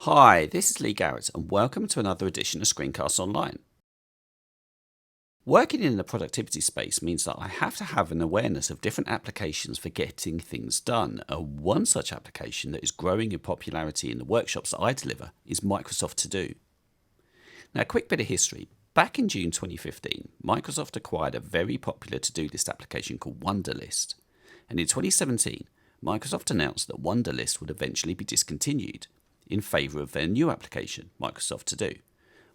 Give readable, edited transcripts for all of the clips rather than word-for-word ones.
Hi, this is Lee Garrett and welcome to another edition of Screencasts Online. Working in the productivity space means that I have to have an awareness of different applications for getting things done. One such application that is growing in popularity in the workshops that I deliver is Microsoft To Do. Now, a quick bit of history. Back in June 2015, Microsoft acquired a very popular to-do list application called Wunderlist. And in 2017, Microsoft announced that Wunderlist would eventually be discontinued in favour of their new application, Microsoft To Do,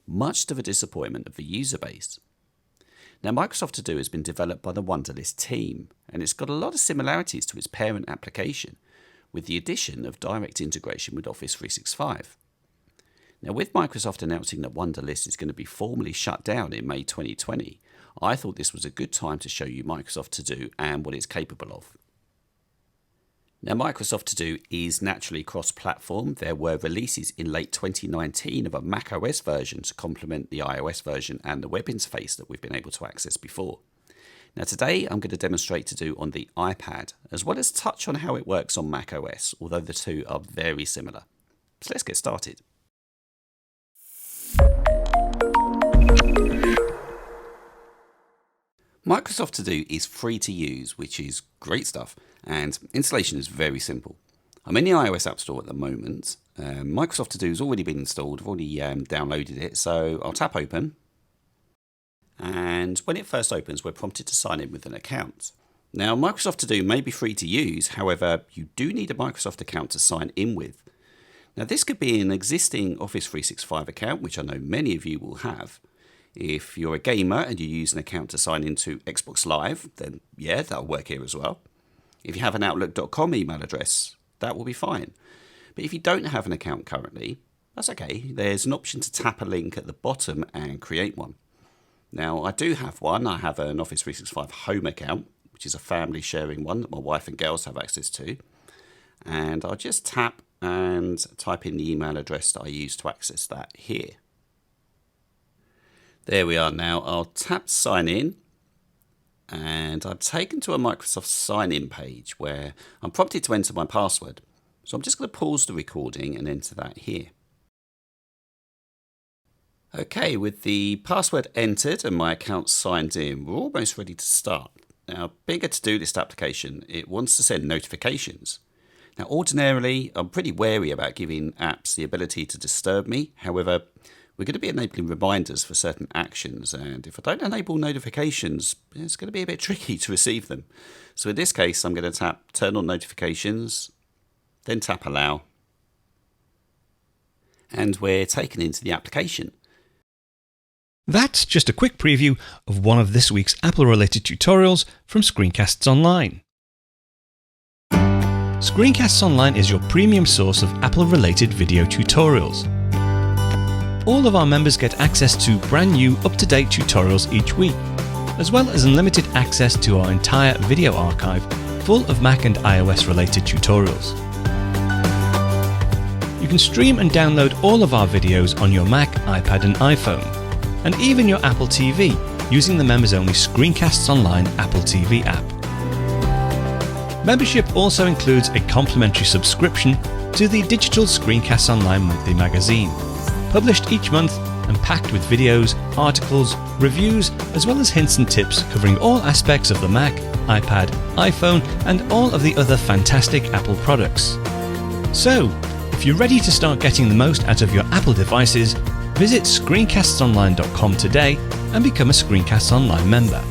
much to the disappointment of the user base. Now, Microsoft To Do has been developed by the Wunderlist team, and it's got a lot of similarities to its parent application, with the addition of direct integration with Office 365. Now, with Microsoft announcing that Wunderlist is going to be formally shut down in May 2020, I thought this was a good time to show you Microsoft To Do and what it's capable of. Now, Microsoft To Do is naturally cross-platform. There were releases in late 2019 of a macOS version to complement the iOS version and the web interface that we've been able to access before. Now, today I'm going to demonstrate To Do on the iPad, as well as touch on how it works on macOS, although the two are very similar. So let's get started. Microsoft To Do is free to use, which is great stuff, and installation is very simple. I'm in the iOS App Store at the moment. Microsoft To Do has already been installed. I've already downloaded it, so I'll tap open. And when it first opens, we're prompted to sign in with an account. Now, Microsoft To Do may be free to use, however, you do need a Microsoft account to sign in with. Now, this could be an existing Office 365 account, which I know many of you will have. If you're a gamer and you use an account to sign into Xbox Live, then yeah, that'll work here as well. If you have an Outlook.com email address, that will be fine. But if you don't have an account currently, that's okay. There's an option to tap a link at the bottom and create one. Now, I do have one. I have an Office 365 home account, which is a family sharing one that my wife and girls have access to. And I'll just tap and type in the email address that I use to access that here. There we are now. I'll tap sign in and I'm taken to a Microsoft sign in page where I'm prompted to enter my password. So I'm just going to pause the recording and enter that here. Okay, with the password entered and my account signed in, we're almost ready to start. Now, being a to-do list application, it wants to send notifications. Now, ordinarily, I'm pretty wary about giving apps the ability to disturb me. However, we're going to be enabling reminders for certain actions, and if I don't enable notifications, it's going to be a bit tricky to receive them. So in this case, I'm going to tap Turn on Notifications, then tap Allow, and we're taken into the application. That's just a quick preview of one of this week's Apple-related tutorials from Screencasts Online. Screencasts Online is your premium source of Apple-related video tutorials. All of our members get access to brand new, up-to-date tutorials each week, as well as unlimited access to our entire video archive full of Mac and iOS related tutorials. You can stream and download all of our videos on your Mac, iPad and iPhone, and even your Apple TV using the members-only Screencasts Online Apple TV app. Membership also includes a complimentary subscription to the digital Screencasts Online monthly magazine, published each month and packed with videos, articles, reviews, as well as hints and tips covering all aspects of the Mac, iPad, iPhone, and all of the other fantastic Apple products. So, if you're ready to start getting the most out of your Apple devices, visit screencastsonline.com today and become a Screencasts Online member.